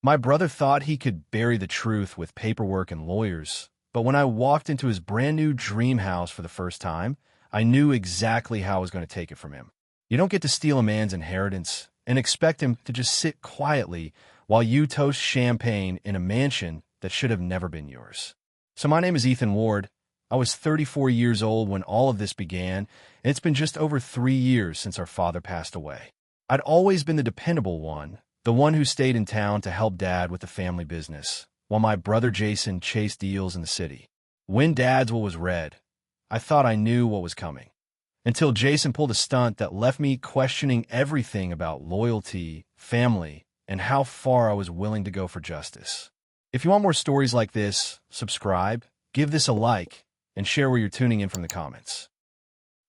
My brother thought he could bury the truth with paperwork and lawyers, but when I walked into his brand new dream house for the first time, I knew exactly how I was going to take it from him. You don't get to steal a man's inheritance and expect him to just sit quietly while you toast champagne in a mansion that should have never been yours. So my name is Ethan Ward. I was 34 years old when all of this began, and it's been just over 3 years since our father passed away. I'd always been the dependable one, the one who stayed in town to help Dad with the family business, while my brother Jason chased deals in the city. When Dad's will was read, I thought I knew what was coming, until Jason pulled a stunt that left me questioning everything about loyalty, family, and how far I was willing to go for justice. If you want more stories like this, subscribe, give this a like, and share where you're tuning in from the comments.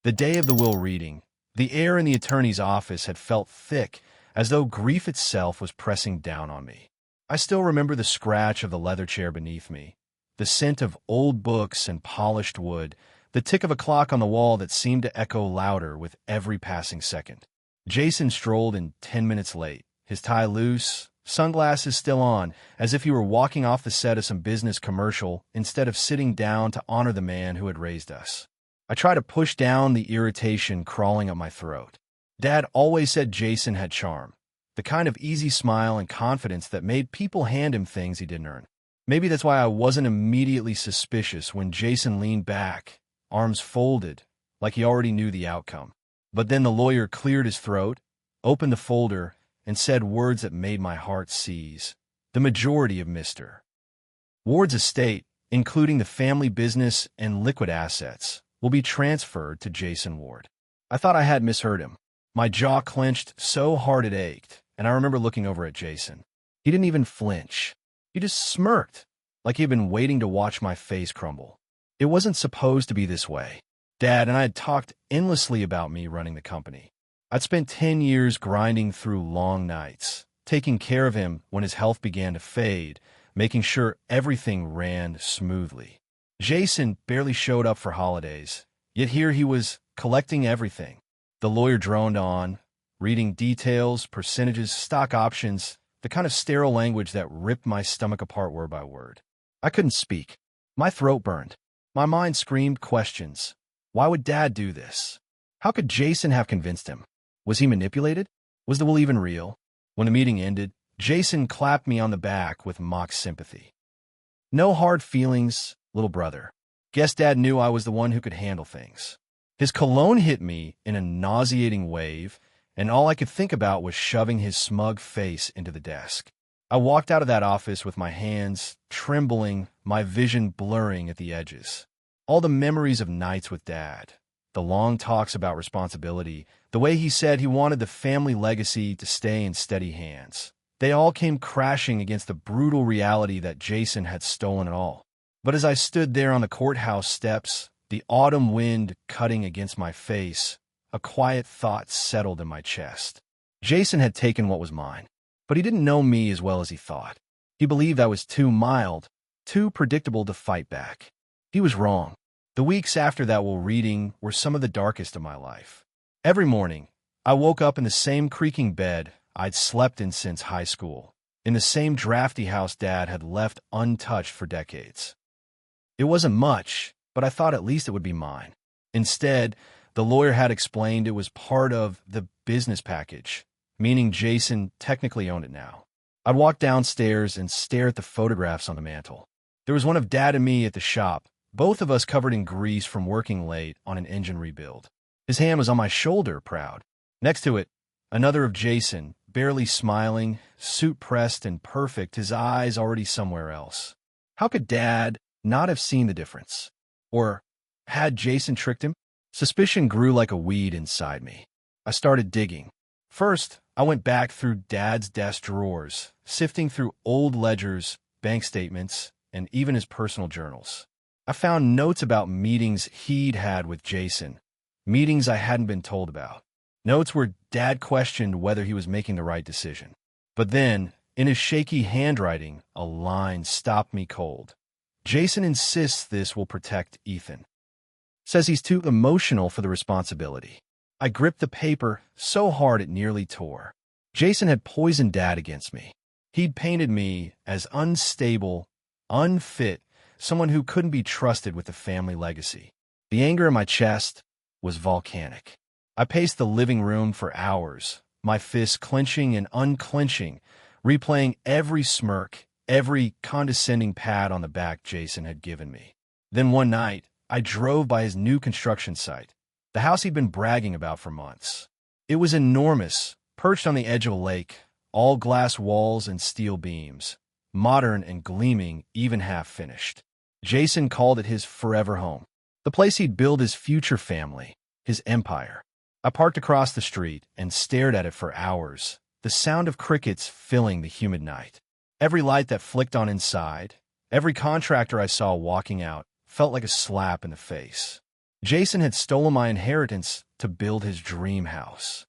The day of the will reading, the air in the attorney's office had felt thick, as though grief itself was pressing down on me. I still remember the scratch of the leather chair beneath me, the scent of old books and polished wood, the tick of a clock on the wall that seemed to echo louder with every passing second. Jason strolled in 10 minutes late, his tie loose, sunglasses still on, as if he were walking off the set of some business commercial instead of sitting down to honor the man who had raised us. I tried to push down the irritation crawling up my throat. Dad always said Jason had charm, the kind of easy smile and confidence that made people hand him things he didn't earn. Maybe that's why I wasn't immediately suspicious when Jason leaned back, arms folded, like he already knew the outcome. But then the lawyer cleared his throat, opened the folder, and said words that made my heart seize. The majority of Mr. Ward's estate, including the family business and liquid assets, will be transferred to Jason Ward. I thought I had misheard him. My jaw clenched so hard it ached, and I remember looking over at Jason. He didn't even flinch. He just smirked, like he had been waiting to watch my face crumble. It wasn't supposed to be this way. Dad and I had talked endlessly about me running the company. I'd spent 10 years grinding through long nights, taking care of him when his health began to fade, making sure everything ran smoothly. Jason barely showed up for holidays, yet here he was collecting everything. The lawyer droned on, reading details, percentages, stock options, the kind of sterile language that ripped my stomach apart word by word. I couldn't speak. My throat burned. My mind screamed questions. Why would Dad do this? How could Jason have convinced him? Was he manipulated? Was the will even real? When the meeting ended, Jason clapped me on the back with mock sympathy. No hard feelings, little brother. Guess Dad knew I was the one who could handle things. His cologne hit me in a nauseating wave, and all I could think about was shoving his smug face into the desk. I walked out of that office with my hands trembling, my vision blurring at the edges. All the memories of nights with Dad, the long talks about responsibility, the way he said he wanted the family legacy to stay in steady hands. They all came crashing against the brutal reality that Jason had stolen it all. But as I stood there on the courthouse steps, the autumn wind cutting against my face, a quiet thought settled in my chest. Jason had taken what was mine, but he didn't know me as well as he thought. He believed I was too mild, too predictable to fight back. He was wrong. The weeks after that will reading were some of the darkest of my life. Every morning, I woke up in the same creaking bed I'd slept in since high school, in the same drafty house Dad had left untouched for decades. It wasn't much, but I thought at least it would be mine. Instead, the lawyer had explained it was part of the business package, meaning Jason technically owned it now. I'd walk downstairs and stare at the photographs on the mantel. There was one of Dad and me at the shop, both of us covered in grease from working late on an engine rebuild. His hand was on my shoulder, proud. Next to it, another of Jason, barely smiling, suit pressed and perfect, his eyes already somewhere else. How could Dad not have seen the difference? Or had Jason tricked him? Suspicion grew like a weed inside me. I started digging. First, I went back through Dad's desk drawers, sifting through old ledgers, bank statements, and even his personal journals. I found notes about meetings he'd had with Jason, meetings I hadn't been told about. Notes where Dad questioned whether he was making the right decision. But then, in his shaky handwriting, a line stopped me cold. Jason insists this will protect Ethan. Says he's too emotional for the responsibility. I gripped the paper so hard it nearly tore. Jason had poisoned Dad against me. He'd painted me as unstable, unfit, someone who couldn't be trusted with the family legacy. The anger in my chest was volcanic. I paced the living room for hours, my fists clenching and unclenching, replaying every smirk, every condescending pat on the back Jason had given me. Then one night, I drove by his new construction site, the house he'd been bragging about for months. It was enormous, perched on the edge of a lake, all glass walls and steel beams, modern and gleaming, even half-finished. Jason called it his forever home, the place he'd build his future family, his empire. I parked across the street and stared at it for hours, the sound of crickets filling the humid night. Every light that flicked on inside, every contractor I saw walking out, felt like a slap in the face. Jason had stolen my inheritance to build his dream house.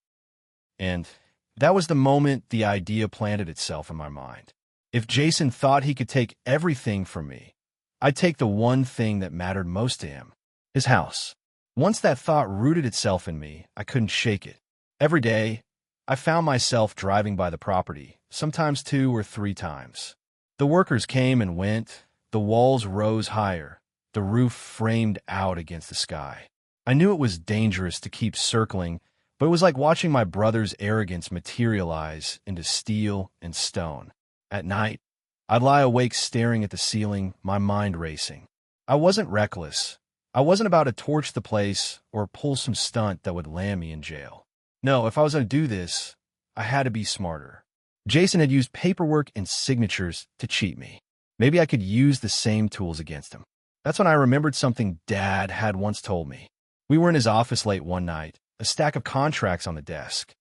And that was the moment the idea planted itself in my mind. If Jason thought he could take everything from me, I'd take the one thing that mattered most to him, his house. Once that thought rooted itself in me, I couldn't shake it. Every day, I found myself driving by the property, sometimes 2 or 3 times. The workers came and went, the walls rose higher, the roof framed out against the sky. I knew it was dangerous to keep circling, but it was like watching my brother's arrogance materialize into steel and stone. At night, I'd lie awake staring at the ceiling, my mind racing. I wasn't reckless. I wasn't about to torch the place or pull some stunt that would land me in jail. No, if I was going to do this, I had to be smarter. Jason had used paperwork and signatures to cheat me. Maybe I could use the same tools against him. That's when I remembered something Dad had once told me. We were in his office late one night, a stack of contracts on the desk.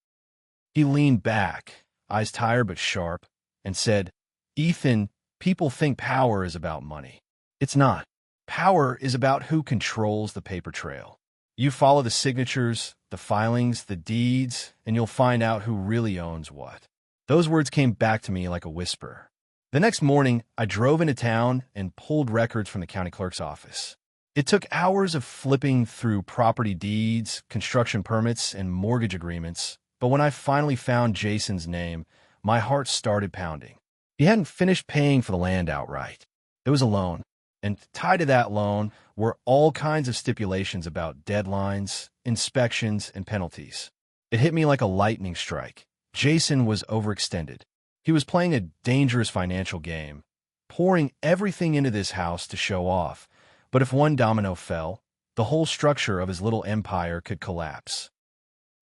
He leaned back, eyes tired but sharp, and said, "Ethan, people think power is about money. It's not. Power is about who controls the paper trail. You follow the signatures, the filings, the deeds, and you'll find out who really owns what." Those words came back to me like a whisper. The next morning, I drove into town and pulled records from the county clerk's office. It took hours of flipping through property deeds, construction permits, and mortgage agreements, but when I finally found Jason's name, my heart started pounding. He hadn't finished paying for the land outright. It was a loan, and tied to that loan were all kinds of stipulations about deadlines, inspections, and penalties. It hit me like a lightning strike. Jason was overextended. He was playing a dangerous financial game, pouring everything into this house to show off. But if one domino fell, the whole structure of his little empire could collapse.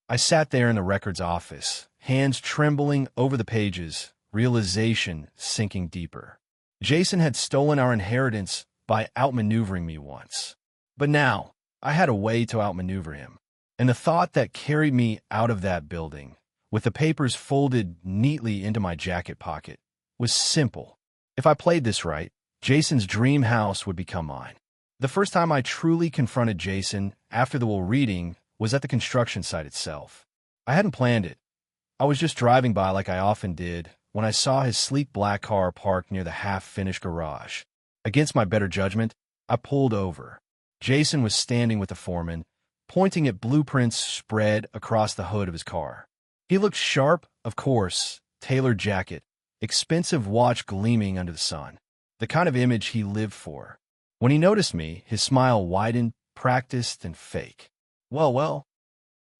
I sat there in the records office, hands trembling over the pages, realization sinking deeper. Jason had stolen our inheritance by outmaneuvering me once. But now, I had a way to outmaneuver him. And the thought that carried me out of that building, with the papers folded neatly into my jacket pocket, was simple. If I played this right, Jason's dream house would become mine. The first time I truly confronted Jason after the will reading was at the construction site itself. I hadn't planned it. I was just driving by like I often did when I saw his sleek black car parked near the half-finished garage. Against my better judgment, I pulled over. Jason was standing with the foreman, pointing at blueprints spread across the hood of his car. He looked sharp, of course, tailored jacket, expensive watch gleaming under the sun, the kind of image he lived for. When he noticed me, his smile widened, practiced, and fake. Well,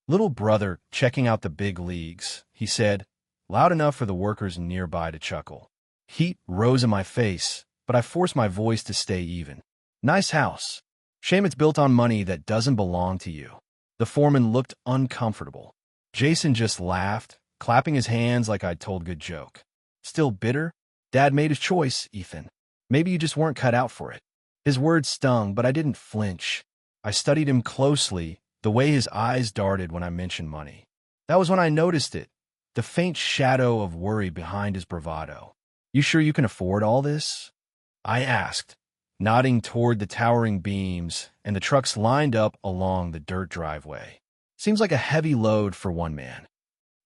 little brother checking out the big leagues," he said, loud enough for the workers nearby to chuckle. Heat rose in my face, but I forced my voice to stay even. "Nice house. Shame it's built on money that doesn't belong to you." The foreman looked uncomfortable. Jason just laughed, clapping his hands like I'd told a good joke. "Still bitter? Dad made his choice, Ethan. Maybe you just weren't cut out for it." His words stung, but I didn't flinch. I studied him closely, the way his eyes darted when I mentioned money. That was when I noticed it, the faint shadow of worry behind his bravado. "You sure you can afford all this?" I asked, nodding toward the towering beams and the trucks lined up along the dirt driveway. "Seems like a heavy load for one man."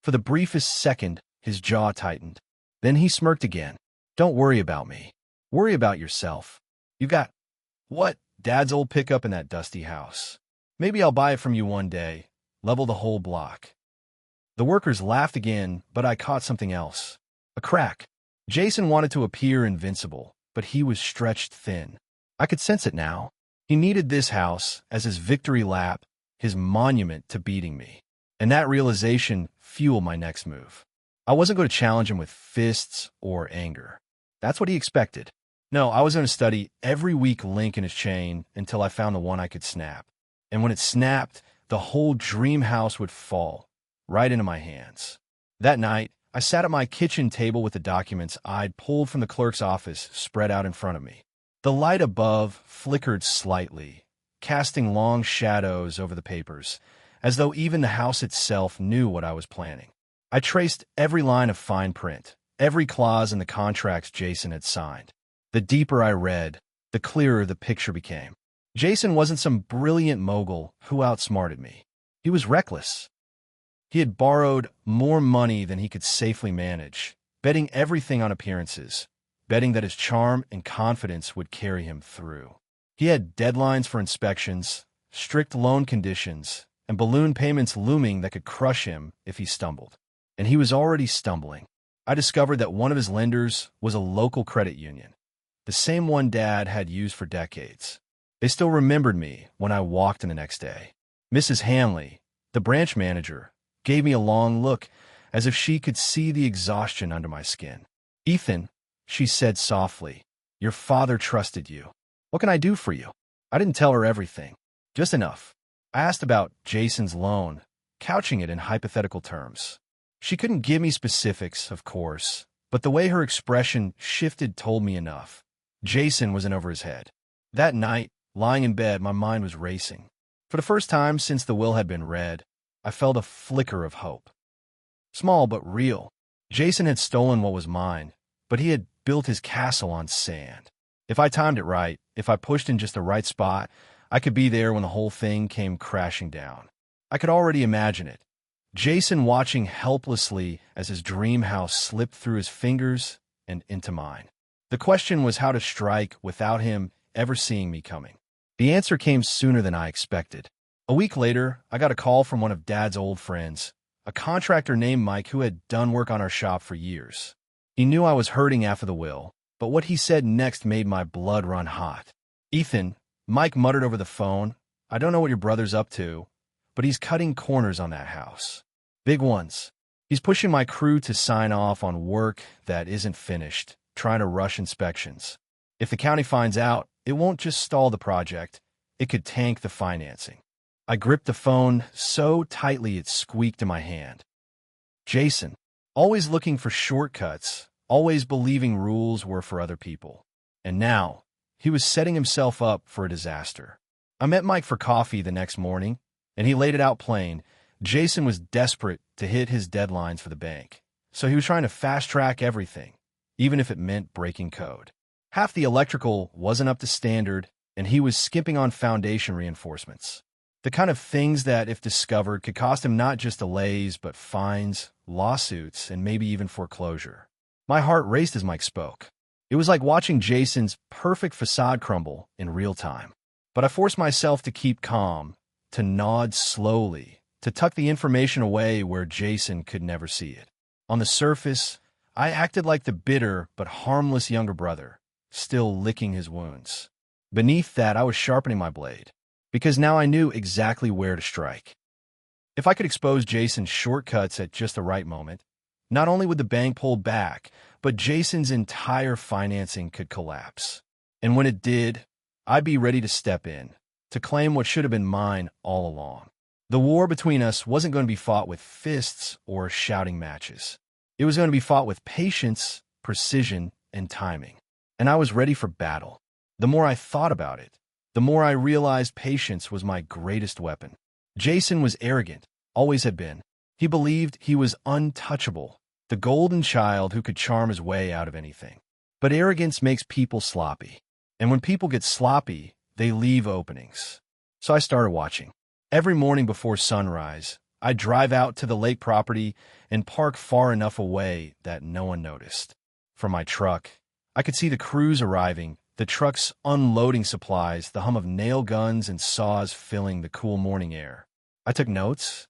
For the briefest second, his jaw tightened. Then he smirked again. "Don't worry about me. Worry about yourself. You've got, what, Dad's old pickup in that dusty house. Maybe I'll buy it from you one day, level the whole block." The workers laughed again, but I caught something else. A crack. Jason wanted to appear invincible, but he was stretched thin. I could sense it now. He needed this house as his victory lap, his monument to beating me. And that realization fueled my next move. I wasn't going to challenge him with fists or anger. That's what he expected. No, I was going to study every weak link in his chain until I found the one I could snap. And when it snapped, the whole dream house would fall right into my hands. That night, I sat at my kitchen table with the documents I'd pulled from the clerk's office spread out in front of me. The light above flickered slightly, casting long shadows over the papers, as though even the house itself knew what I was planning. I traced every line of fine print, every clause in the contracts Jason had signed. The deeper I read, the clearer the picture became. Jason wasn't some brilliant mogul who outsmarted me. He was reckless. He had borrowed more money than he could safely manage, betting everything on appearances, betting that his charm and confidence would carry him through. He had deadlines for inspections, strict loan conditions, and balloon payments looming that could crush him if he stumbled. And he was already stumbling. I discovered that one of his lenders was a local credit union, the same one Dad had used for decades. They still remembered me when I walked in the next day. Mrs. Hanley, the branch manager, gave me a long look, as if she could see the exhaustion under my skin. "Ethan," she said softly, "your father trusted you. What can I do for you?" I didn't tell her everything, just enough. I asked about Jason's loan, couching it in hypothetical terms. She couldn't give me specifics, of course, but the way her expression shifted told me enough. Jason was in over his head. That night, lying in bed, my mind was racing. For the first time since the will had been read, I felt a flicker of hope. Small but real. Jason had stolen what was mine, but he had built his castle on sand. If I timed it right, if I pushed in just the right spot, I could be there when the whole thing came crashing down. I could already imagine it. Jason watching helplessly as his dream house slipped through his fingers and into mine. The question was how to strike without him ever seeing me coming. The answer came sooner than I expected. A week later, I got a call from one of Dad's old friends, a contractor named Mike who had done work on our shop for years. He knew I was hurting after the will, but what he said next made my blood run hot. "Ethan," Mike muttered over the phone, "I don't know what your brother's up to, but he's cutting corners on that house. Big ones. He's pushing my crew to sign off on work that isn't finished, trying to rush inspections. If the county finds out, it won't just stall the project, it could tank the financing." I gripped the phone so tightly it squeaked in my hand. Jason, always looking for shortcuts, always believing rules were for other people. And now, he was setting himself up for a disaster. I met Mike for coffee the next morning, and he laid it out plain. Jason was desperate to hit his deadlines for the bank, so he was trying to fast-track everything, even if it meant breaking code. Half the electrical wasn't up to standard, and he was skipping on foundation reinforcements. The kind of things that, if discovered, could cost him not just delays, but fines, lawsuits, and maybe even foreclosure. My heart raced as Mike spoke. It was like watching Jason's perfect facade crumble in real time. But I forced myself to keep calm, to nod slowly, to tuck the information away where Jason could never see it. On the surface, I acted like the bitter but harmless younger brother, still licking his wounds. Beneath that, I was sharpening my blade, because now I knew exactly where to strike. If I could expose Jason's shortcuts at just the right moment, not only would the bank pull back, but Jason's entire financing could collapse. And when it did, I'd be ready to step in, to claim what should have been mine all along. The war between us wasn't going to be fought with fists or shouting matches. It was going to be fought with patience, precision, and timing. And I was ready for battle. The more I thought about it, the more I realized patience was my greatest weapon. Jason was arrogant, always had been. He believed he was untouchable, the golden child who could charm his way out of anything. But arrogance makes people sloppy. And when people get sloppy, they leave openings. So I started watching. Every morning before sunrise, I'd drive out to the lake property and park far enough away that no one noticed. From my truck, I could see the crews arriving, the trucks unloading supplies, the hum of nail guns and saws filling the cool morning air. I took notes.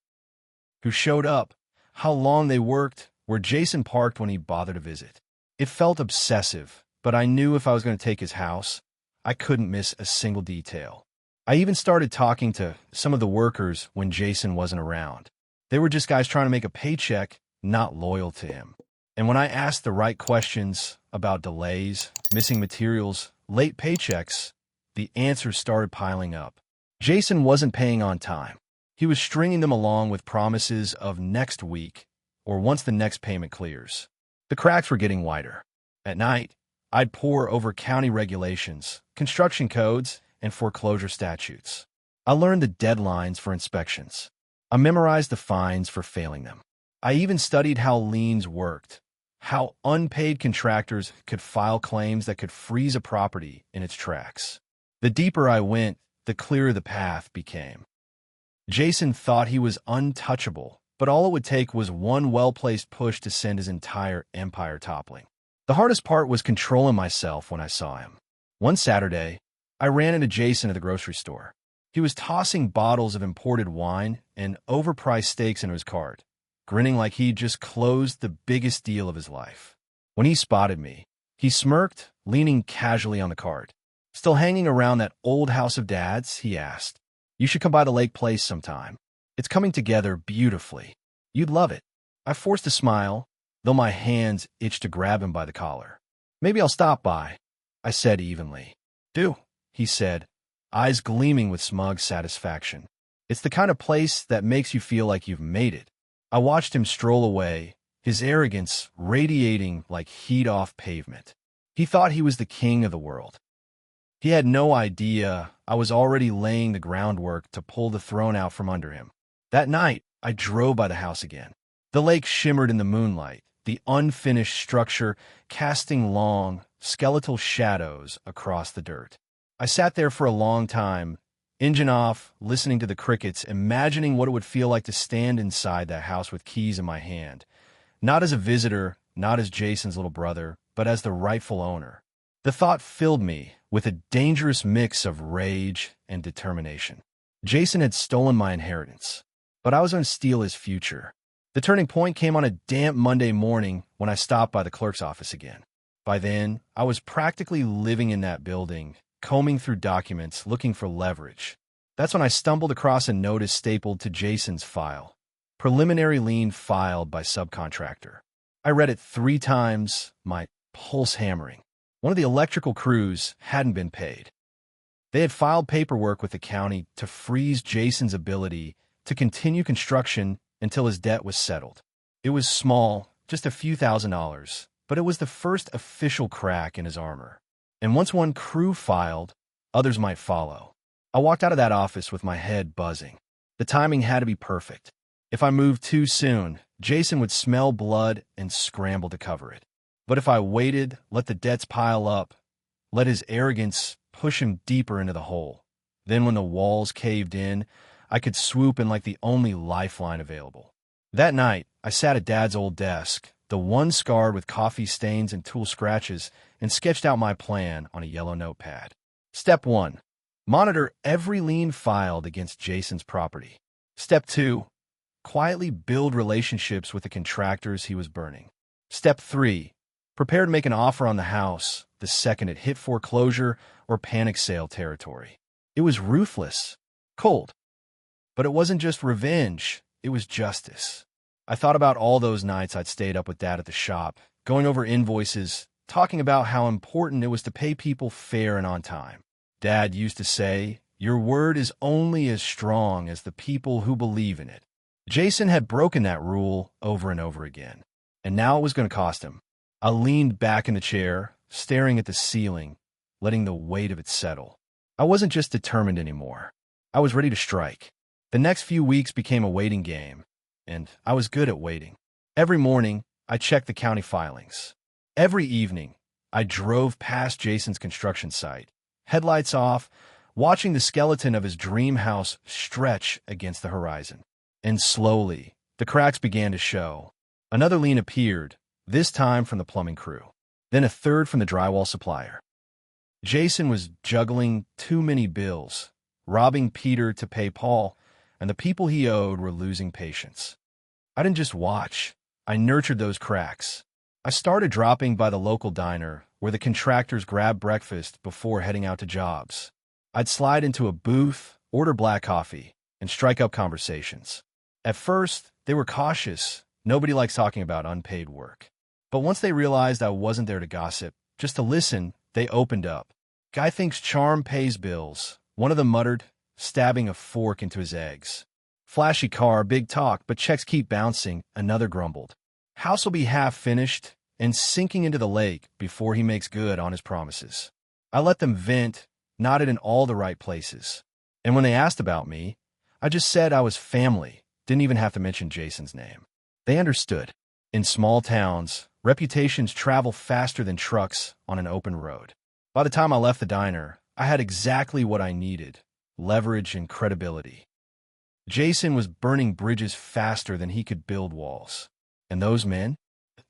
Who showed up, how long they worked, where Jason parked when he bothered to visit. It felt obsessive, but I knew if I was going to take his house, I couldn't miss a single detail. I even started talking to some of the workers when Jason wasn't around. They were just guys trying to make a paycheck, not loyal to him. And when I asked the right questions about delays, missing materials, late paychecks, the answers started piling up. Jason wasn't paying on time. He was stringing them along with promises of next week or once the next payment clears. The cracks were getting wider. At night, I'd pore over county regulations, construction codes, and foreclosure statutes. I learned the deadlines for inspections. I memorized the fines for failing them. I even studied how liens worked, how unpaid contractors could file claims that could freeze a property in its tracks. The deeper I went, the clearer the path became. Jason thought he was untouchable, but all it would take was one well-placed push to send his entire empire toppling. The hardest part was controlling myself when I saw him. One Saturday, I ran into Jason at the grocery store. He was tossing bottles of imported wine and overpriced steaks into his cart, grinning like he'd just closed the biggest deal of his life. When he spotted me, he smirked, leaning casually on the cart. "Still hanging around that old house of Dad's?" he asked. "You should come by the Lake Place sometime. It's coming together beautifully. You'd love it." I forced a smile, though my hands itched to grab him by the collar. "Maybe I'll stop by," I said evenly. "Do," he said, eyes gleaming with smug satisfaction. "It's the kind of place that makes you feel like you've made it." I watched him stroll away, his arrogance radiating like heat off pavement. He thought he was the king of the world. He had no idea I was already laying the groundwork to pull the throne out from under him. That night, I drove by the house again. The lake shimmered in the moonlight, the unfinished structure casting long, skeletal shadows across the dirt. I sat there for a long time, engine off, listening to the crickets, imagining what it would feel like to stand inside that house with keys in my hand. Not as a visitor, not as Jason's little brother, but as the rightful owner. The thought filled me with a dangerous mix of rage and determination. Jason had stolen my inheritance, but I was going to steal his future. The turning point came on a damp Monday morning when I stopped by the clerk's office again. By then, I was practically living in that building, combing through documents, looking for leverage. That's when I stumbled across a notice stapled to Jason's file. Preliminary lien filed by subcontractor. I read it 3 times, my pulse hammering. One of the electrical crews hadn't been paid. They had filed paperwork with the county to freeze Jason's ability to continue construction until his debt was settled. It was small, just a few $1,000s, but it was the first official crack in his armor. And once one crew filed, others might follow. I walked out of that office with my head buzzing. The timing had to be perfect. If I moved too soon, Jason would smell blood and scramble to cover it. But if I waited, let the debts pile up, let his arrogance push him deeper into the hole, then when the walls caved in, I could swoop in like the only lifeline available. That night, I sat at Dad's old desk, the one scarred with coffee stains and tool scratches, and sketched out my plan on a yellow notepad. Step 1. Monitor every lien filed against Jason's property. Step 2. Quietly build relationships with the contractors he was burning. Step 3. Prepare to make an offer on the house the second it hit foreclosure or panic sale territory. It was ruthless, cold. But it wasn't just revenge, it was justice. I thought about all those nights I'd stayed up with Dad at the shop, going over invoices, talking about how important it was to pay people fair and on time. Dad used to say, "Your word is only as strong as the people who believe in it." Jason had broken that rule over and over again, and now it was going to cost him. I leaned back in the chair, staring at the ceiling, letting the weight of it settle. I wasn't just determined anymore. I was ready to strike. The next few weeks became a waiting game, and I was good at waiting. Every morning, I checked the county filings. Every evening, I drove past Jason's construction site, headlights off, watching the skeleton of his dream house stretch against the horizon. And slowly, the cracks began to show. Another lien appeared, this time from the plumbing crew, then a third from the drywall supplier. Jason was juggling too many bills, robbing Peter to pay Paul, and the people he owed were losing patience. I didn't just watch. I nurtured those cracks. I started dropping by the local diner where the contractors grab breakfast before heading out to jobs. I'd slide into a booth, order black coffee, and strike up conversations. At first, they were cautious. Nobody likes talking about unpaid work. But once they realized I wasn't there to gossip, just to listen, they opened up. "Guy thinks charm pays bills," one of them muttered, stabbing a fork into his eggs. "Flashy car, big talk, but checks keep bouncing," another grumbled. "House will be half finished and sinking into the lake before he makes good on his promises." I let them vent, nodded in all the right places. And when they asked about me, I just said I was family, didn't even have to mention Jason's name. They understood. In small towns, reputations travel faster than trucks on an open road. By the time I left the diner, I had exactly what I needed: leverage and credibility. Jason was burning bridges faster than he could build walls. And those men?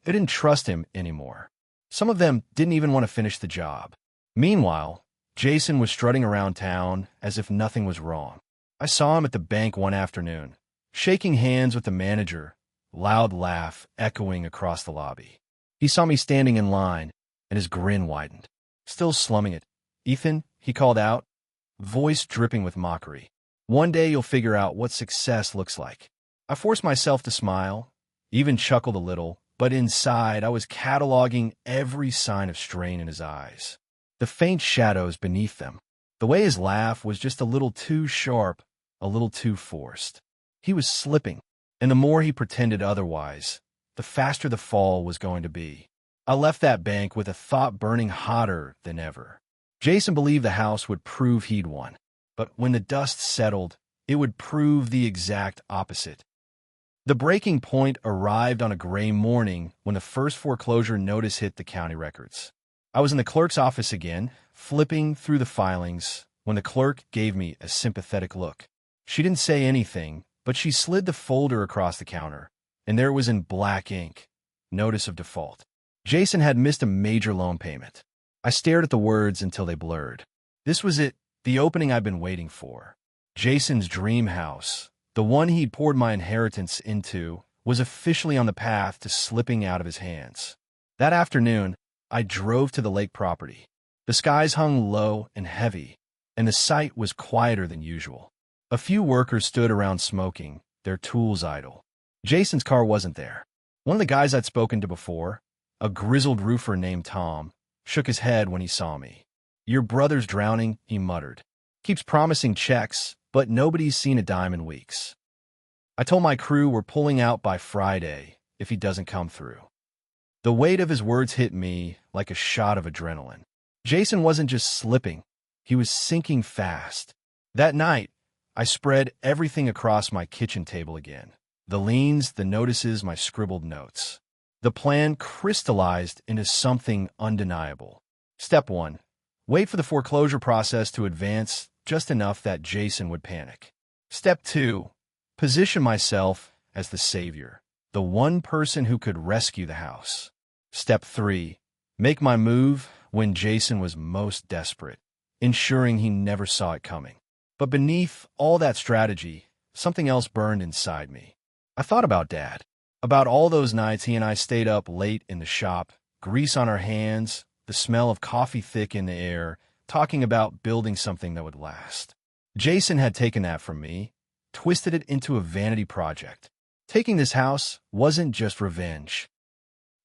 They didn't trust him anymore. Some of them didn't even want to finish the job. Meanwhile, Jason was strutting around town as if nothing was wrong. I saw him at the bank one afternoon, shaking hands with the manager, loud laugh echoing across the lobby. He saw me standing in line, and his grin widened. Still slumming it. "Ethan," he called out, voice dripping with mockery. "One day you'll figure out what success looks like." I forced myself to smile, even chuckled a little, but inside I was cataloging every sign of strain in his eyes. The faint shadows beneath them. The way his laugh was just a little too sharp, a little too forced. He was slipping, and the more he pretended otherwise, the faster the fall was going to be. I left that bank with a thought burning hotter than ever. Jason believed the house would prove he'd won, but when the dust settled, it would prove the exact opposite. The breaking point arrived on a gray morning when the first foreclosure notice hit the county records. I was in the clerk's office again, flipping through the filings, when the clerk gave me a sympathetic look. She didn't say anything, but she slid the folder across the counter, and there it was in black ink: Notice of default. Jason had missed a major loan payment. I stared at the words until they blurred. This was it, the opening I'd been waiting for. Jason's dream house, the one he'd poured my inheritance into, was officially on the path to slipping out of his hands. That afternoon, I drove to the lake property. The skies hung low and heavy, and the site was quieter than usual. A few workers stood around smoking, their tools idle. Jason's car wasn't there. One of the guys I'd spoken to before, a grizzled roofer named Tom, shook his head when he saw me. "Your brother's drowning," he muttered. "Keeps promising checks, but nobody's seen a dime in weeks." I told my crew we're pulling out by Friday if he doesn't come through. The weight of his words hit me like a shot of adrenaline. Jason wasn't just slipping, he was sinking fast. That night, I spread everything across my kitchen table again. The liens, the notices, my scribbled notes. The plan crystallized into something undeniable. Step 1. Wait for the foreclosure process to advance just enough that Jason would panic. Step 2. Position myself as the savior, the one person who could rescue the house. Step 3. Make my move when Jason was most desperate, ensuring he never saw it coming. But beneath all that strategy, something else burned inside me. I thought about Dad, about all those nights he and I stayed up late in the shop, grease on our hands, the smell of coffee thick in the air, talking about building something that would last. Jason had taken that from me, twisted it into a vanity project. Taking this house wasn't just revenge.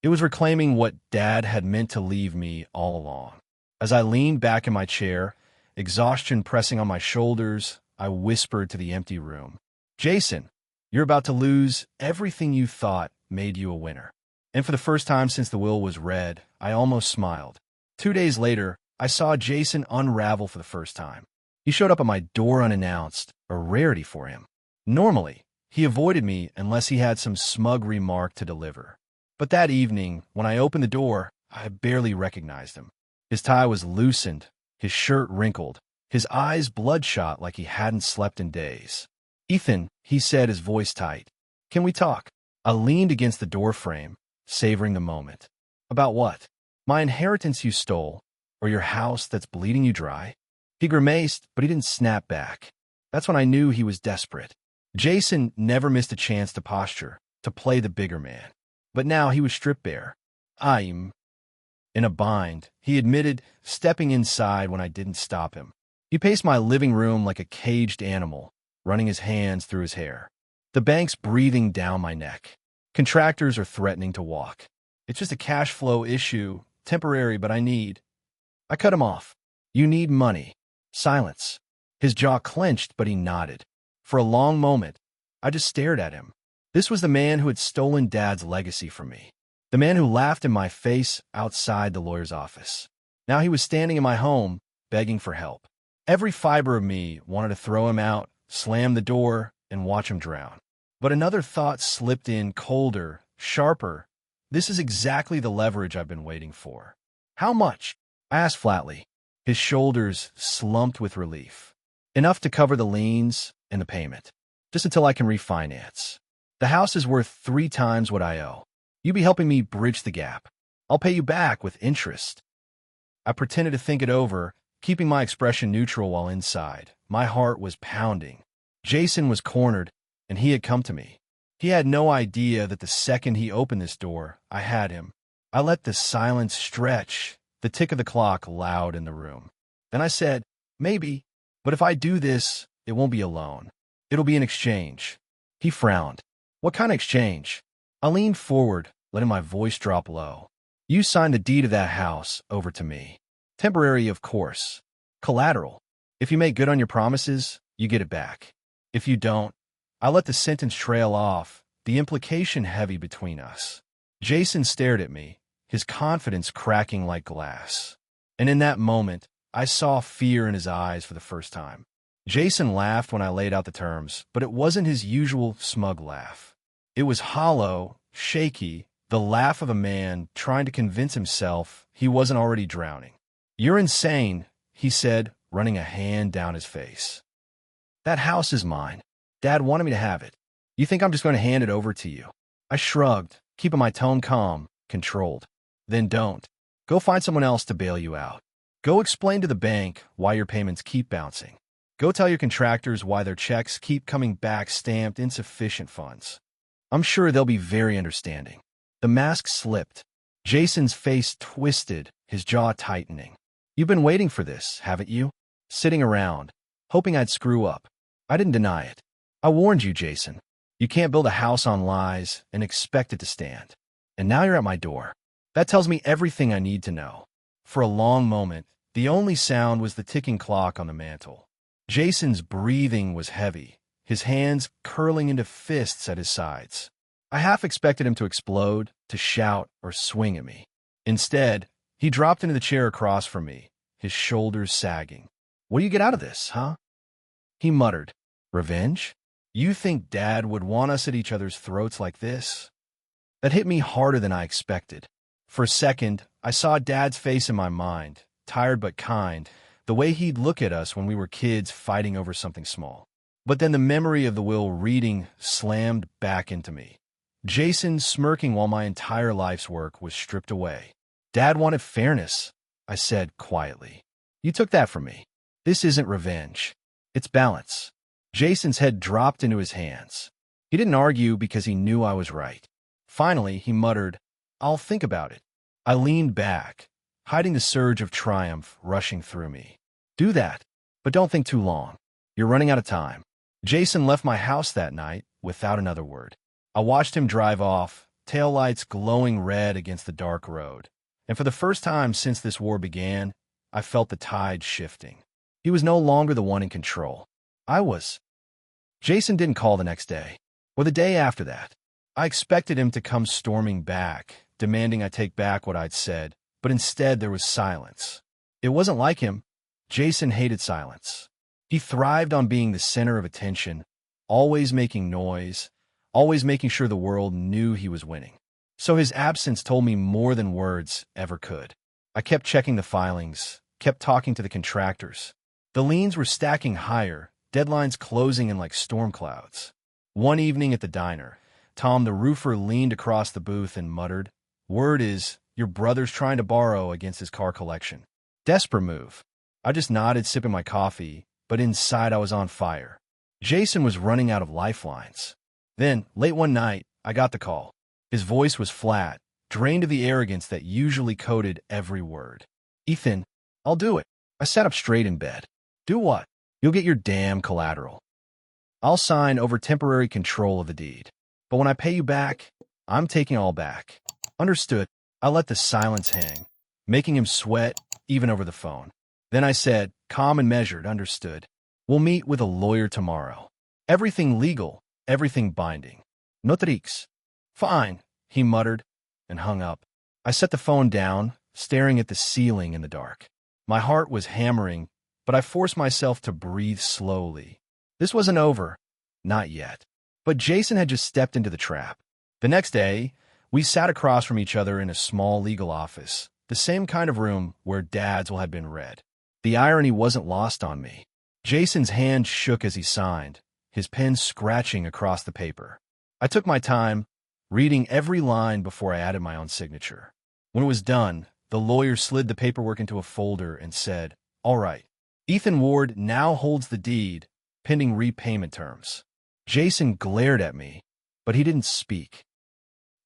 It was reclaiming what Dad had meant to leave me all along. As I leaned back in my chair, exhaustion pressing on my shoulders, I whispered to the empty room, "Jason, you're about to lose everything you thought made you a winner." And for the first time since the will was read, I almost smiled. 2 days later, I saw Jason unravel for the first time. He showed up at my door unannounced, a rarity for him. Normally, he avoided me unless he had some smug remark to deliver. But that evening, when I opened the door, I barely recognized him. His tie was loosened, his shirt wrinkled, his eyes bloodshot like he hadn't slept in days. "Ethan," he said, his voice tight, "can we talk?" I leaned against the doorframe, savoring the moment. "About what?" "My inheritance you stole, or your house that's bleeding you dry?" He grimaced, but he didn't snap back. That's when I knew he was desperate. Jason never missed a chance to posture, to play the bigger man. But now he was stripped bare. I'm in a bind, he admitted, stepping inside when I didn't stop him. He paced my living room like a caged animal, running his hands through his hair. The bank's breathing down my neck. Contractors are threatening to walk. It's just a cash flow issue, temporary, but I cut him off. You need money. Silence. His jaw clenched, but he nodded. For a long moment, I just stared at him. This was the man who had stolen Dad's legacy from me. The man who laughed in my face outside the lawyer's office. Now he was standing in my home, begging for help. Every fiber of me wanted to throw him out, slam the door, and watch him drown. But another thought slipped in, colder, sharper. This is exactly the leverage I've been waiting for. How much? I asked flatly. His shoulders slumped with relief. Enough to cover the liens and the payment. Just until I can refinance. The house is worth 3 times what I owe. You be helping me bridge the gap. I'll pay you back with interest. I pretended to think it over, keeping my expression neutral while inside. My heart was pounding. Jason was cornered, and he had come to me. He had no idea that the second he opened this door, I had him. I let the silence stretch, the tick of the clock loud in the room. Then I said, maybe, but if I do this, it won't be alone. It'll be an exchange. He frowned. What kind of exchange? I leaned forward, letting my voice drop low. You signed the deed of that house over to me. Temporary, of course. Collateral. If you make good on your promises, you get it back. If you don't, I let the sentence trail off, the implication heavy between us. Jason stared at me, his confidence cracking like glass. And in that moment, I saw fear in his eyes for the first time. Jason laughed when I laid out the terms, but it wasn't his usual smug laugh. It was hollow, shaky, the laugh of a man trying to convince himself he wasn't already drowning. You're insane, he said, running a hand down his face. That house is mine. Dad wanted me to have it. You think I'm just going to hand it over to you? I shrugged, keeping my tone calm, controlled. Then don't. Go find someone else to bail you out. Go explain to the bank why your payments keep bouncing. Go tell your contractors why their checks keep coming back stamped insufficient funds. I'm sure they'll be very understanding. The mask slipped. Jason's face twisted, his jaw tightening. You've been waiting for this, haven't you? Sitting around, hoping I'd screw up. I didn't deny it. I warned you, Jason. You can't build a house on lies and expect it to stand. And now you're at my door. That tells me everything I need to know. For a long moment, the only sound was the ticking clock on the mantel. Jason's breathing was heavy, his hands curling into fists at his sides. I half expected him to explode, to shout, or swing at me. Instead, he dropped into the chair across from me, his shoulders sagging. What do you get out of this, huh? He muttered. Revenge? You think Dad would want us at each other's throats like this? That hit me harder than I expected. For a second, I saw Dad's face in my mind, tired but kind, the way he'd look at us when we were kids fighting over something small. But then the memory of the will reading slammed back into me. Jason smirking while my entire life's work was stripped away. Dad wanted fairness, I said quietly. You took that from me. This isn't revenge. It's balance. Jason's head dropped into his hands. He didn't argue because he knew I was right. Finally, he muttered, I'll think about it. I leaned back, hiding the surge of triumph rushing through me. Do that, but don't think too long. You're running out of time. Jason left my house that night without another word. I watched him drive off, taillights glowing red against the dark road. And for the first time since this war began, I felt the tide shifting. He was no longer the one in control. I was. Jason didn't call the next day, or the day after that. I expected him to come storming back, demanding I take back what I'd said, but instead there was silence. It wasn't like him. Jason hated silence. He thrived on being the center of attention, always making noise, always making sure the world knew he was winning. So his absence told me more than words ever could. I kept checking the filings, kept talking to the contractors. The liens were stacking higher, deadlines closing in like storm clouds. One evening at the diner, Tom the roofer leaned across the booth and muttered, Word is, your brother's trying to borrow against his car collection. Desperate move. I just nodded, sipping my coffee, but inside I was on fire. Jason was running out of lifelines. Then, late one night, I got the call. His voice was flat, drained of the arrogance that usually coated every word. Ethan, I'll do it. I sat up straight in bed. Do what? You'll get your damn collateral. I'll sign over temporary control of the deed. But when I pay you back, I'm taking all back. Understood. I let the silence hang, making him sweat even over the phone. Then I said, calm and measured, understood. We'll meet with a lawyer tomorrow. Everything legal, everything binding. Notarix. Fine, he muttered and hung up. I set the phone down, staring at the ceiling in the dark. My heart was hammering, but I forced myself to breathe slowly. This wasn't over. Not yet. But Jason had just stepped into the trap. The next day, we sat across from each other in a small legal office, the same kind of room where Dad's will had been read. The irony wasn't lost on me. Jason's hand shook as he signed, his pen scratching across the paper. I took my time, reading every line before I added my own signature. When it was done, the lawyer slid the paperwork into a folder and said, "All right, Ethan Ward now holds the deed, pending repayment terms." Jason glared at me, but he didn't speak.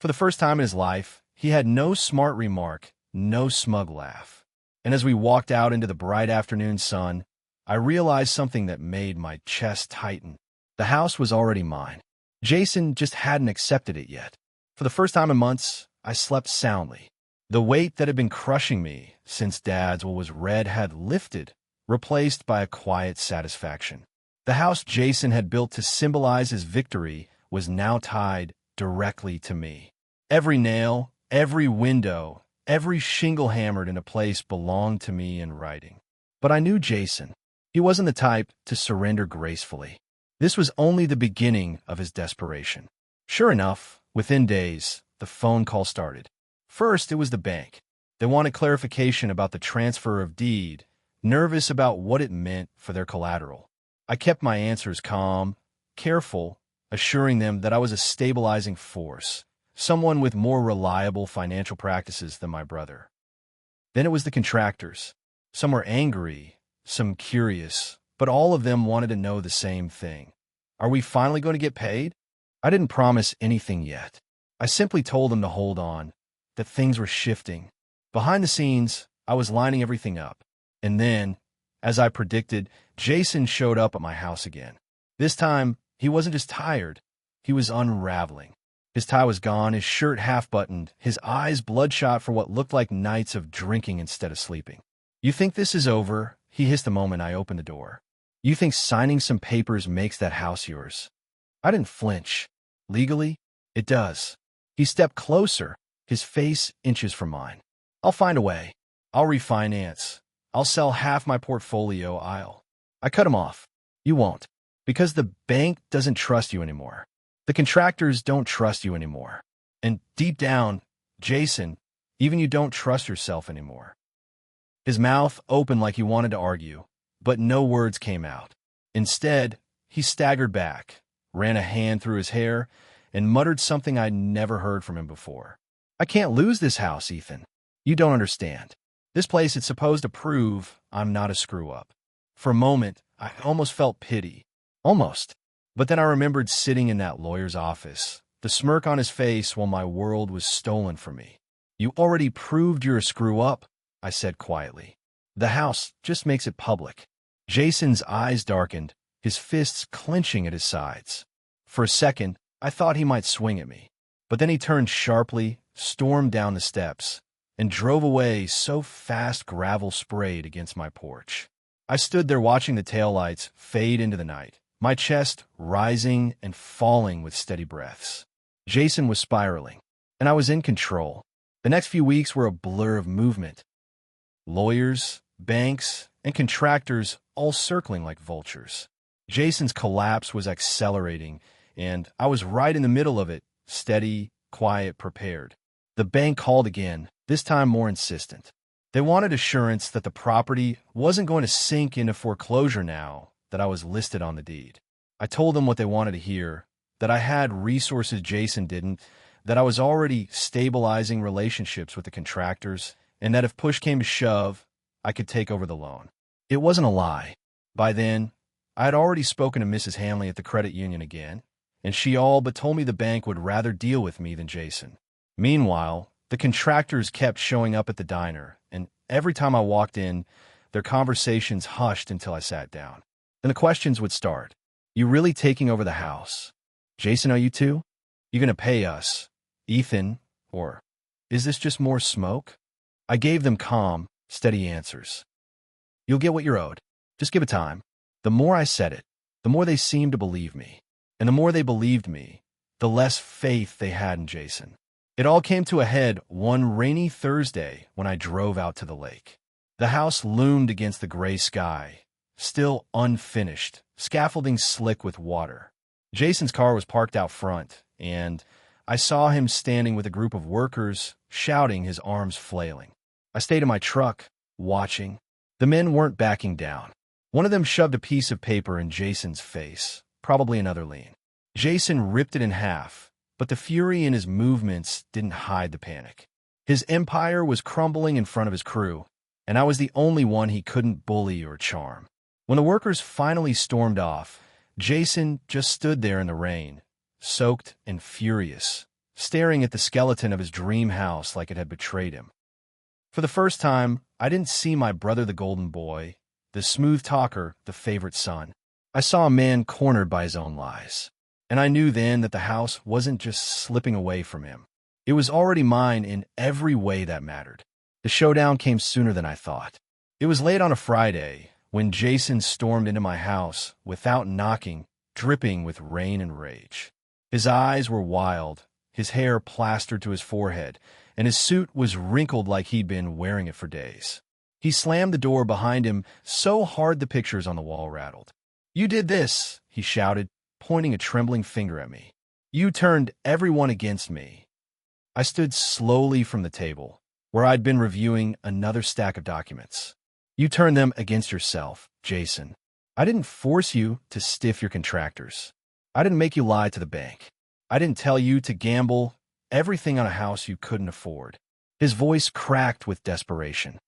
For the first time in his life, he had no smart remark, no smug laugh. And as we walked out into the bright afternoon sun, I realized something that made my chest tighten. The house was already mine. Jason just hadn't accepted it yet. For the first time in months, I slept soundly. The weight that had been crushing me since Dad's will was read had lifted, replaced by a quiet satisfaction. The house Jason had built to symbolize his victory was now tied directly to me. Every nail, every window, every shingle hammered into place belonged to me in writing. But I knew Jason. He wasn't the type to surrender gracefully. This was only the beginning of his desperation. Sure enough, within days, the phone call started. First, it was the bank. They wanted clarification about the transfer of deed, nervous about what it meant for their collateral. I kept my answers calm, careful, assuring them that I was a stabilizing force, someone with more reliable financial practices than my brother. Then it was the contractors. Some were angry, some curious, but all of them wanted to know the same thing. Are we finally going to get paid? I didn't promise anything yet. I simply told them to hold on, that things were shifting. Behind the scenes, I was lining everything up. And then, as I predicted, Jason showed up at my house again. This time, he wasn't just tired. He was unraveling. His tie was gone, his shirt half-buttoned, his eyes bloodshot for what looked like nights of drinking instead of sleeping. "You think this is over?" he hissed the moment I opened the door. "You think signing some papers makes that house yours?" I didn't flinch. Legally, it does. He stepped closer, his face inches from mine. "I'll find a way. I'll refinance. I'll sell half my portfolio. I cut him off. "You won't. Because the bank doesn't trust you anymore. The contractors don't trust you anymore. And deep down, Jason, even you don't trust yourself anymore." His mouth opened like he wanted to argue, but no words came out. Instead, he staggered back, ran a hand through his hair, and muttered something I'd never heard from him before. "I can't lose this house, Ethan. You don't understand. This place is supposed to prove I'm not a screw-up." For a moment, I almost felt pity. Almost. But then I remembered sitting in that lawyer's office, the smirk on his face while my world was stolen from me. "You already proved you're a screw-up," I said quietly. "The house just makes it public." Jason's eyes darkened, his fists clenching at his sides. For a second, I thought he might swing at me. But then he turned sharply, stormed down the steps, and drove away so fast gravel sprayed against my porch. I stood there watching the taillights fade into the night, my chest rising and falling with steady breaths. Jason was spiraling, and I was in control. The next few weeks were a blur of movement. Lawyers, banks, and contractors all circling like vultures. Jason's collapse was accelerating, and I was right in the middle of it, steady, quiet, prepared. The bank called again, this time more insistent. They wanted assurance that the property wasn't going to sink into foreclosure now that I was listed on the deed. I told them what they wanted to hear, that I had resources Jason didn't, that I was already stabilizing relationships with the contractors, and that if push came to shove, I could take over the loan. It wasn't a lie. By then, I had already spoken to Mrs. Hanley at the credit union again, and she all but told me the bank would rather deal with me than Jason. Meanwhile, The contractors kept showing up at the diner, and every time I walked in, their conversations hushed until I sat down. And the questions would start. You really taking over the house? Jason, are you too? You gonna pay us? Ethan? Or is this just more smoke? I gave them calm, steady answers. You'll get what you're owed. Just give it time. The more I said it, the more they seemed to believe me. And the more they believed me, the less faith they had in Jason. It all came to a head one rainy Thursday when I drove out to the lake. The house loomed against the gray sky, still unfinished, scaffolding slick with water. Jason's car was parked out front, and I saw him standing with a group of workers, shouting, his arms flailing. I stayed in my truck, watching. The men weren't backing down. One of them shoved a piece of paper in Jason's face, probably another lien. Jason ripped it in half, but the fury in his movements didn't hide the panic. His empire was crumbling in front of his crew, and I was the only one he couldn't bully or charm. When the workers finally stormed off, Jason just stood there in the rain, soaked and furious, staring at the skeleton of his dream house like it had betrayed him. For the first time, I didn't see my brother the golden boy, the smooth talker, the favorite son. I saw a man cornered by his own lies. And I knew then that the house wasn't just slipping away from him. It was already mine in every way that mattered. The showdown came sooner than I thought. It was late on a Friday when Jason stormed into my house without knocking, dripping with rain and rage. His eyes were wild, his hair plastered to his forehead, and his suit was wrinkled like he'd been wearing it for days. He slammed the door behind him so hard the pictures on the wall rattled. "You did this," he shouted, pointing a trembling finger at me. "You turned everyone against me." I stood slowly from the table, where I'd been reviewing another stack of documents. "You turned them against yourself, Jason. I didn't force you to stiff your contractors. I didn't make you lie to the bank. I didn't tell you to gamble everything on a house you couldn't afford." His voice cracked with desperation.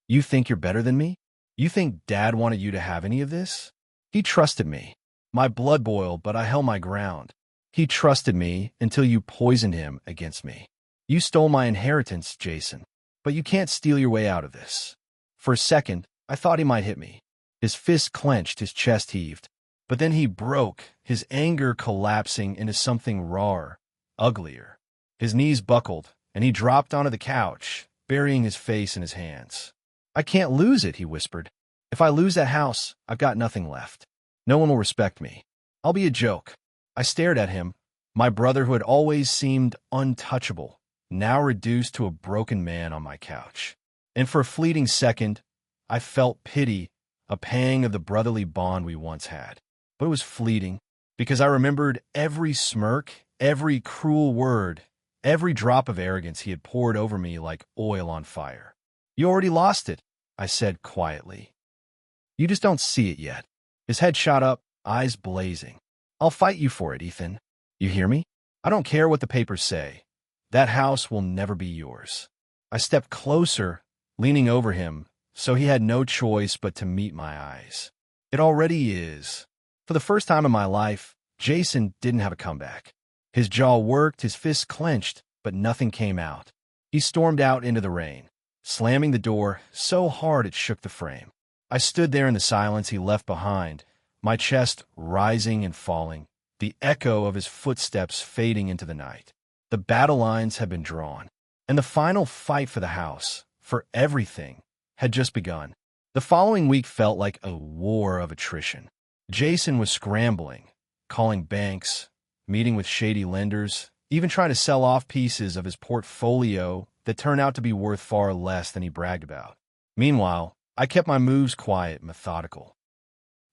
"You think you're better than me? You think Dad wanted you to have any of this? He trusted me. My blood boiled, but I held my ground. He trusted me until you poisoned him against me. You stole my inheritance, Jason, but you can't steal your way out of this." For a second, I thought he might hit me. His fist clenched, his chest heaved. But then he broke, his anger collapsing into something rawer, uglier. His knees buckled, and he dropped onto the couch, burying his face in his hands. "I can't lose it," he whispered. "If I lose that house, I've got nothing left. No one will respect me. I'll be a joke." I stared at him, my brother who had always seemed untouchable, now reduced to a broken man on my couch. And for a fleeting second, I felt pity, a pang of the brotherly bond we once had. But it was fleeting, because I remembered every smirk, every cruel word, every drop of arrogance he had poured over me like oil on fire. "You already lost it," I said quietly. "You just don't see it yet." His head shot up, eyes blazing. "I'll fight you for it, Ethan. You hear me? I don't care what the papers say. That house will never be yours." I stepped closer, leaning over him, so he had no choice but to meet my eyes. "It already is." For the first time in my life, Jason didn't have a comeback. His jaw worked, his fists clenched, but nothing came out. He stormed out into the rain, slamming the door so hard it shook the frame. I stood there in the silence he left behind, my chest rising and falling, the echo of his footsteps fading into the night. The battle lines had been drawn, and the final fight for the house, for everything, had just begun. The following week felt like a war of attrition. Jason was scrambling, calling banks, meeting with shady lenders, even trying to sell off pieces of his portfolio that turned out to be worth far less than he bragged about. Meanwhile, I kept my moves quiet, methodical.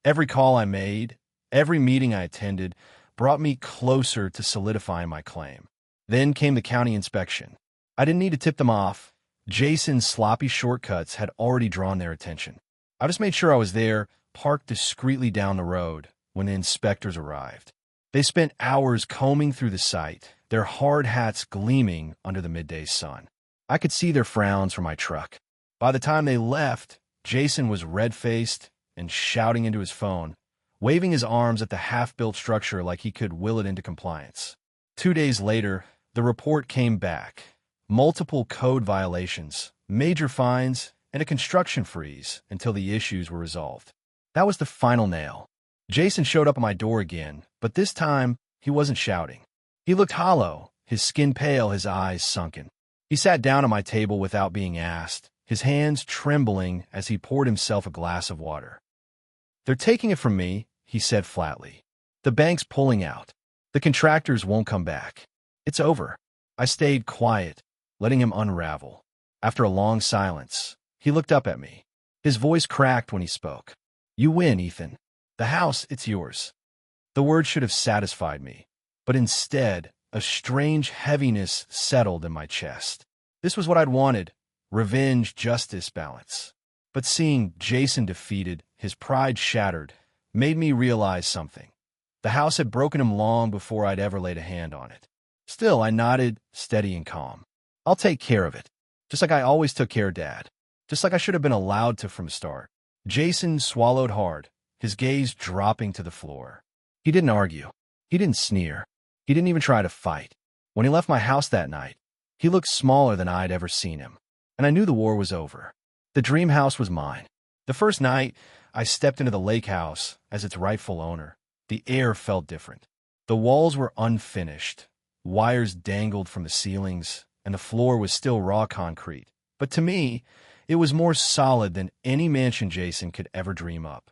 Every call I made, every meeting I attended, brought me closer to solidifying my claim. Then came the county inspection. I didn't need to tip them off. Jason's sloppy shortcuts had already drawn their attention. I just made sure I was there, parked discreetly down the road, when the inspectors arrived. They spent hours combing through the site, their hard hats gleaming under the midday sun. I could see their frowns from my truck. By the time they left, Jason was red-faced and shouting into his phone, waving his arms at the half-built structure like he could will it into compliance. 2 days later, the report came back. multiple code violations, major fines, and a construction freeze until the issues were resolved. That was the final nail. Jason showed up at my door again, but this time he wasn't shouting. He looked hollow, his skin pale, his eyes sunken. He sat down at my table without being asked, his hands trembling as he poured himself a glass of water. "They're taking it from me," he said flatly. "The bank's pulling out. The contractors won't come back. It's over." I stayed quiet, letting him unravel. After a long silence, he looked up at me. His voice cracked when he spoke. "You win, Ethan. The house, it's yours." The words should have satisfied me, but instead, a strange heaviness settled in my chest. This was what I'd wanted: revenge, justice, balance. But seeing Jason defeated, his pride shattered, made me realize something. The house had broken him long before I'd ever laid a hand on it. Still, I nodded, steady and calm. "I'll take care of it, just like I always took care of Dad, just like I should have been allowed to from the start." Jason swallowed hard, his gaze dropping to the floor. He didn't argue. He didn't sneer. He didn't even try to fight. When he left my house that night, he looked smaller than I'd ever seen him, and I knew the war was over. The dream house was mine. The first night I stepped into the lake house as its rightful owner, the air felt different. The walls were unfinished, wires dangled from the ceilings, and the floor was still raw concrete. But to me, it was more solid than any mansion Jason could ever dream up.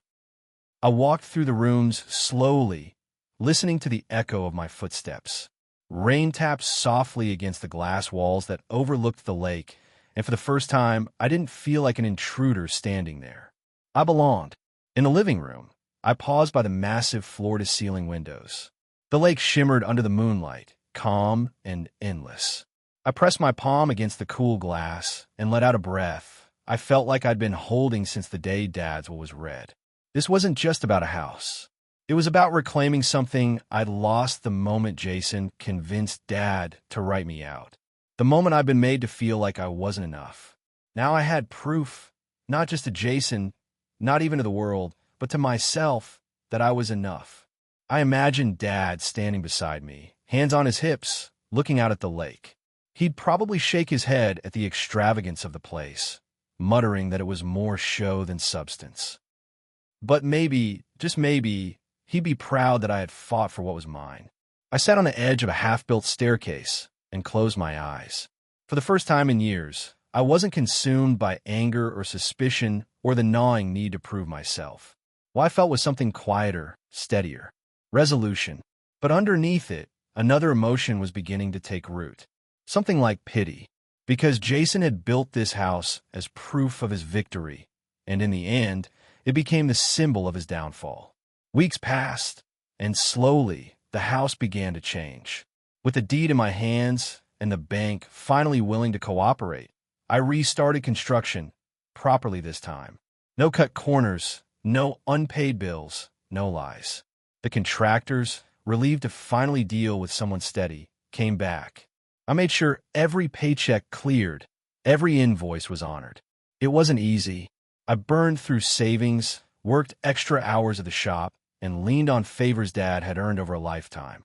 I walked through the rooms slowly, listening to the echo of my footsteps. Rain tapped softly against the glass walls that overlooked the lake, and for the first time, I didn't feel like an intruder standing there. I belonged. In the living room, I paused by the massive floor-to-ceiling windows. The lake shimmered under the moonlight, calm and endless. I pressed my palm against the cool glass and let out a breath I felt like I'd been holding since the day Dad's will was read. This wasn't just about a house. It was about reclaiming something I'd lost the moment Jason convinced Dad to write me out. The moment I'd been made to feel like I wasn't enough. Now I had proof, not just to Jason, not even to the world, but to myself, that I was enough. I imagined Dad standing beside me, hands on his hips, looking out at the lake. He'd probably shake his head at the extravagance of the place, muttering that it was more show than substance. But maybe, just maybe, he'd be proud that I had fought for what was mine. I sat on the edge of a half-built staircase and closed my eyes. For the first time in years, I wasn't consumed by anger or suspicion or the gnawing need to prove myself. What I felt was something quieter, steadier, resolution. But underneath it, another emotion was beginning to take root. Something like pity. Because Jason had built this house as proof of his victory, and in the end, it became the symbol of his downfall. Weeks passed, and slowly, the house began to change. With the deed in my hands and the bank finally willing to cooperate, I restarted construction, properly this time. No cut corners, no unpaid bills, no lies. The contractors, relieved to finally deal with someone steady, came back. I made sure every paycheck cleared, every invoice was honored. It wasn't easy. I burned through savings, worked extra hours at the shop, and leaned on favors Dad had earned over a lifetime.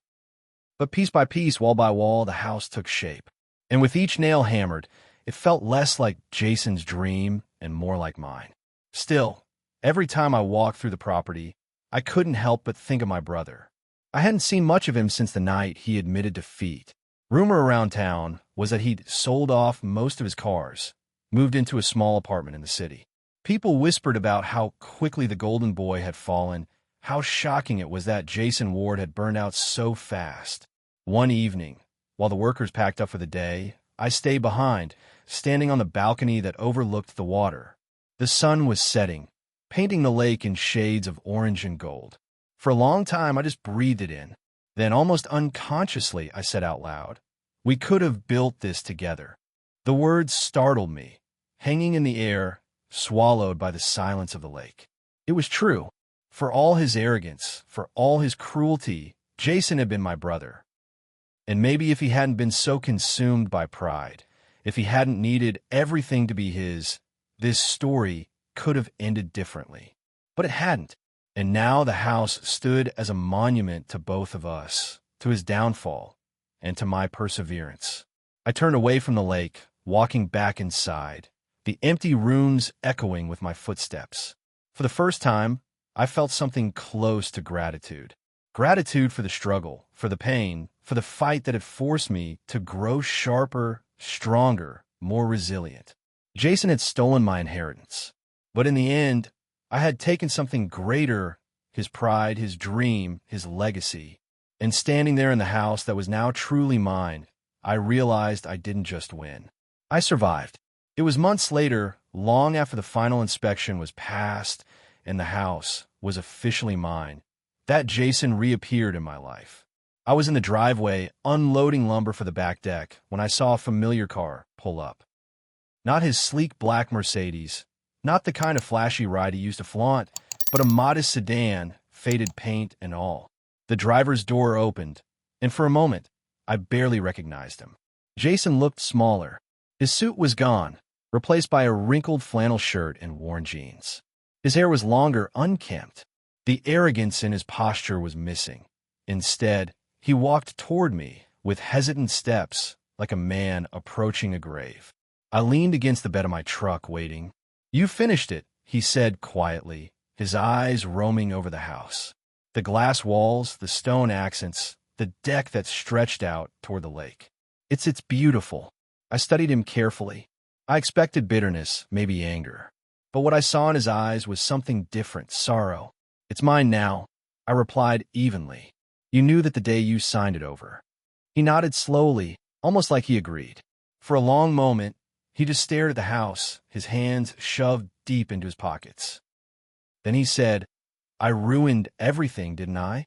But piece by piece, wall by wall, the house took shape. And with each nail hammered, it felt less like Jason's dream and more like mine. Still, every time I walked through the property, I couldn't help but think of my brother. I hadn't seen much of him since the night he admitted defeat. Rumor around town was that he'd sold off most of his cars, moved into a small apartment in the city. People whispered about how quickly the golden boy had fallen, how shocking it was that Jason Ward had burned out so fast. One evening, while the workers packed up for the day, I stayed behind, standing on the balcony that overlooked the water. The sun was setting, painting the lake in shades of orange and gold. For a long time, I just breathed it in. Then, almost unconsciously, I said out loud, "We could have built this together." The words startled me, hanging in the air, swallowed by the silence of the lake. It was true. For all his arrogance, for all his cruelty, Jason had been my brother. And maybe if he hadn't been so consumed by pride, if he hadn't needed everything to be his, this story could have ended differently. But it hadn't. And now the house stood as a monument to both of us, to his downfall, and to my perseverance. I turned away from the lake, walking back inside, the empty rooms echoing with my footsteps. For the first time, I felt something close to gratitude. Gratitude for the struggle, for the pain, for the fight that had forced me to grow sharper, stronger, more resilient. Jason had stolen my inheritance, but in the end, I had taken something greater, his pride, his dream, his legacy. And standing there in the house that was now truly mine, I realized I didn't just win. I survived. It was months later, long after the final inspection was passed and the house was officially mine, that Jason reappeared in my life. I was in the driveway, unloading lumber for the back deck, when I saw a familiar car pull up. Not his sleek black Mercedes, not the kind of flashy ride he used to flaunt, but a modest sedan, faded paint and all. The driver's door opened, and for a moment, I barely recognized him. Jason looked smaller. His suit was gone, replaced by a wrinkled flannel shirt and worn jeans. His hair was longer, unkempt. The arrogance in his posture was missing. Instead, he walked toward me with hesitant steps, like a man approaching a grave. I leaned against the bed of my truck, waiting. "You finished it," he said quietly, his eyes roaming over the house. The glass walls, the stone accents, the deck that stretched out toward the lake. It's beautiful." I studied him carefully. I expected bitterness, maybe anger. But what I saw in his eyes was something different, sorrow. "It's mine now," I replied evenly. "You knew that the day you signed it over." He nodded slowly, almost like he agreed. For a long moment, he just stared at the house, his hands shoved deep into his pockets. Then he said, "I ruined everything, didn't I?"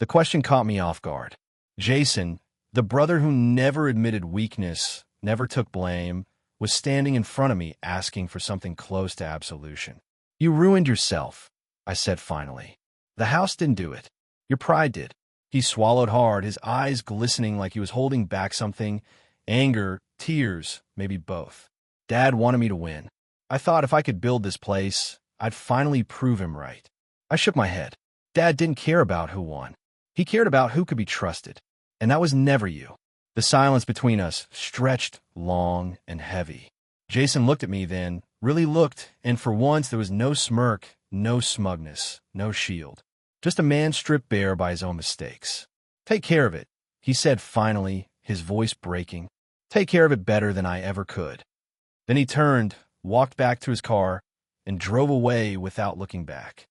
The question caught me off guard. Jason, the brother who never admitted weakness, never took blame, was standing in front of me asking for something close to absolution. "You ruined yourself," I said finally. "The house didn't do it. Your pride did." He swallowed hard, his eyes glistening like he was holding back something, anger, tears, maybe both. "Dad wanted me to win. I thought if I could build this place, I'd finally prove him right." I shook my head. "Dad didn't care about who won. He cared about who could be trusted. And that was never you." The silence between us stretched long and heavy. Jason looked at me then, really looked, and for once there was no smirk, no smugness, no shield. Just a man stripped bare by his own mistakes. "Take care of it," he said finally, his voice breaking. "Take care of it better than I ever could." Then he turned, walked back to his car, and drove away without looking back.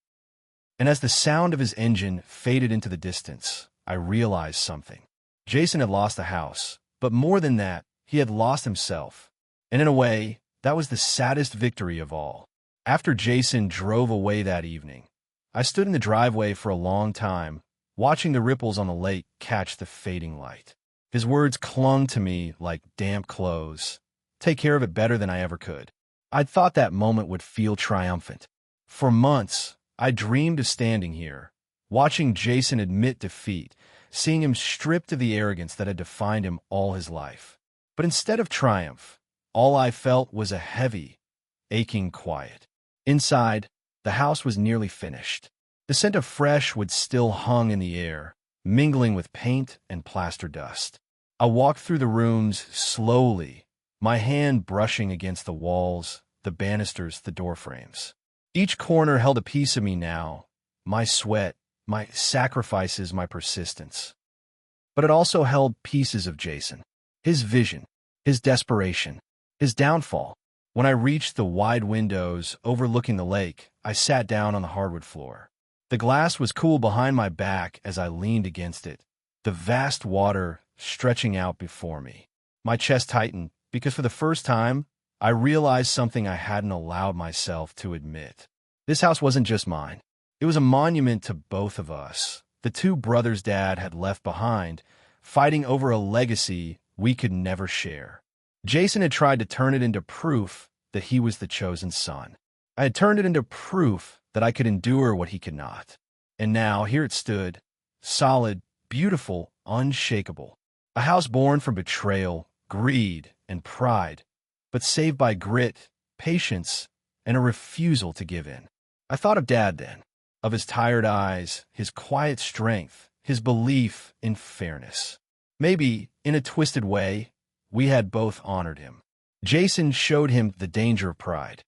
And as the sound of his engine faded into the distance, I realized something. Jason had lost the house, but more than that, he had lost himself. And in a way, that was the saddest victory of all. After Jason drove away that evening, I stood in the driveway for a long time, watching the ripples on the lake catch the fading light. His words clung to me like damp clothes. "Take care of it better than I ever could." I'd thought that moment would feel triumphant. For months, I dreamed of standing here, watching Jason admit defeat, seeing him stripped of the arrogance that had defined him all his life. But instead of triumph, all I felt was a heavy, aching quiet. Inside, the house was nearly finished. The scent of fresh wood still hung in the air, mingling with paint and plaster dust. I walked through the rooms slowly, my hand brushing against the walls, the banisters, the door frames. Each corner held a piece of me now, my sweat, my sacrifices, my persistence. But it also held pieces of Jason, his vision, his desperation, his downfall. When I reached the wide windows overlooking the lake, I sat down on the hardwood floor. The glass was cool behind my back as I leaned against it, the vast water stretching out before me. My chest tightened because for the first time, I realized something I hadn't allowed myself to admit. This house wasn't just mine. It was a monument to both of us, the two brothers Dad had left behind, fighting over a legacy we could never share. Jason had tried to turn it into proof that he was the chosen son. I had turned it into proof that I could endure what he could not. And now, here it stood, solid, beautiful, unshakable. A house born from betrayal, greed, and pride, but saved by grit, patience, and a refusal to give in. I thought of Dad then, of his tired eyes, his quiet strength, his belief in fairness. Maybe, in a twisted way, we had both honored him. Jason showed him the danger of pride.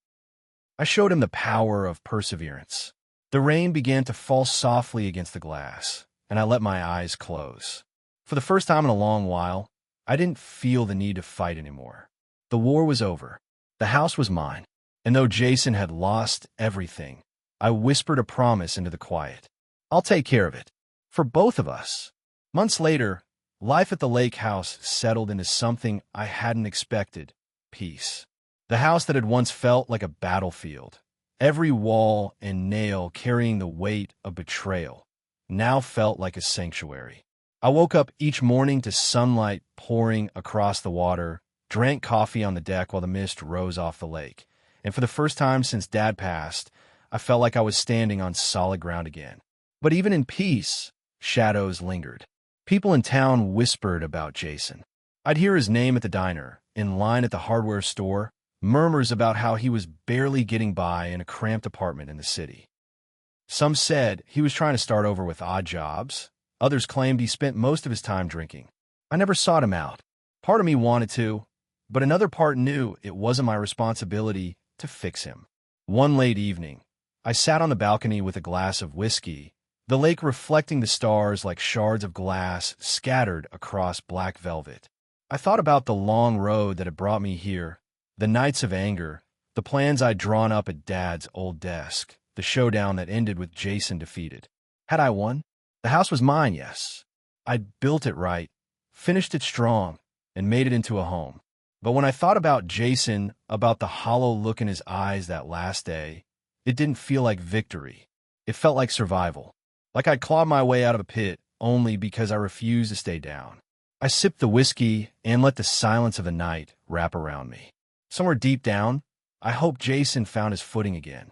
I showed him the power of perseverance. The rain began to fall softly against the glass, and I let my eyes close. For the first time in a long while, I didn't feel the need to fight anymore. The war was over. The house was mine. And though Jason had lost everything, I whispered a promise into the quiet. I'll take care of it. For both of us. Months later, life at the lake house settled into something I hadn't expected: peace. The house that had once felt like a battlefield, every wall and nail carrying the weight of betrayal, now felt like a sanctuary. I woke up each morning to sunlight pouring across the water, drank coffee on the deck while the mist rose off the lake, and for the first time since Dad passed, I felt like I was standing on solid ground again. But even in peace, shadows lingered. People in town whispered about Jason. I'd hear his name at the diner, in line at the hardware store, murmurs about how he was barely getting by in a cramped apartment in the city. Some said he was trying to start over with odd jobs. Others claimed he spent most of his time drinking. I never sought him out. Part of me wanted to, but another part knew it wasn't my responsibility to fix him. One late evening, I sat on the balcony with a glass of whiskey, the lake reflecting the stars like shards of glass scattered across black velvet. I thought about the long road that had brought me here, the nights of anger, the plans I'd drawn up at Dad's old desk, the showdown that ended with Jason defeated. Had I won? The house was mine, yes. I'd built it right, finished it strong, and made it into a home. But when I thought about Jason, about the hollow look in his eyes that last day, it didn't feel like victory. It felt like survival. Like I'd clawed my way out of a pit only because I refused to stay down. I sipped the whiskey and let the silence of the night wrap around me. Somewhere deep down, I hoped Jason found his footing again.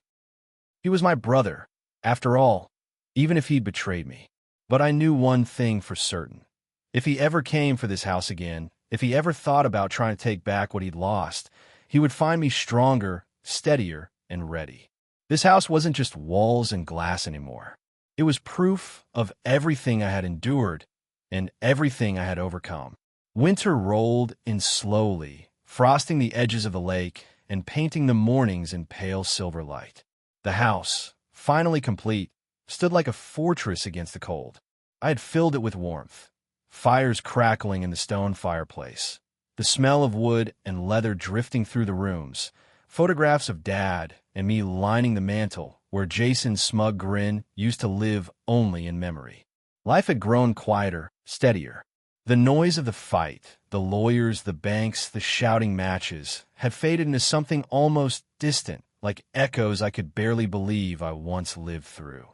He was my brother, after all, even if he'd betrayed me. But I knew one thing for certain. If he ever came for this house again, if he ever thought about trying to take back what he'd lost, he would find me stronger, steadier, and ready. This house wasn't just walls and glass anymore. It was proof of everything I had endured and everything I had overcome. Winter rolled in slowly, frosting the edges of the lake and painting the mornings in pale silver light. The house, finally complete, stood like a fortress against the cold. I had filled it with warmth, fires crackling in the stone fireplace, the smell of wood and leather drifting through the rooms, photographs of Dad and me lining the mantel where Jason's smug grin used to live only in memory. Life had grown quieter, steadier. The noise of the fight, the lawyers, the banks, the shouting matches, had faded into something almost distant, like echoes I could barely believe I once lived through.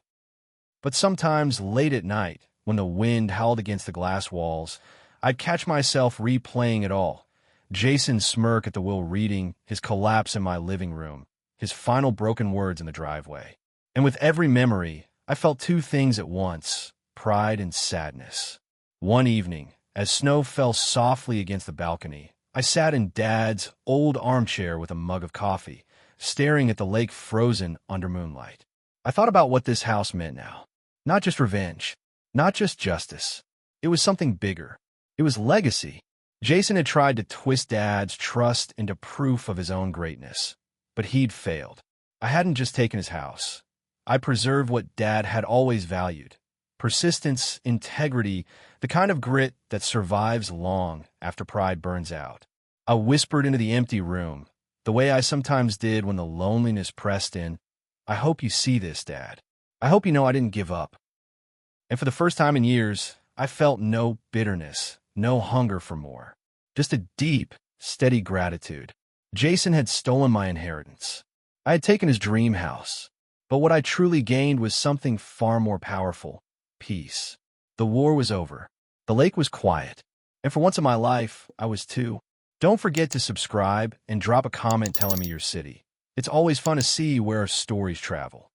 But sometimes late at night, when the wind howled against the glass walls, I'd catch myself replaying it all. Jason's smirk at the will reading, his collapse in my living room, his final broken words in the driveway. And with every memory, I felt two things at once: pride and sadness. One evening, as snow fell softly against the balcony, I sat in Dad's old armchair with a mug of coffee, staring at the lake frozen under moonlight. I thought about what this house meant now. Not just revenge, not just justice. It was something bigger. It was legacy. Jason had tried to twist Dad's trust into proof of his own greatness, but he'd failed. I hadn't just taken his house. I preserved what Dad had always valued: persistence, integrity, the kind of grit that survives long after pride burns out. I whispered into the empty room, the way I sometimes did when the loneliness pressed in, "I hope you see this, Dad. I hope you know I didn't give up." And for the first time in years, I felt no bitterness, no hunger for more. Just a deep, steady gratitude. Jason had stolen my inheritance. I had taken his dream house. But what I truly gained was something far more powerful: peace. The war was over. The lake was quiet. And for once in my life, I was too. Don't forget to subscribe and drop a comment telling me your city. It's always fun to see where our stories travel.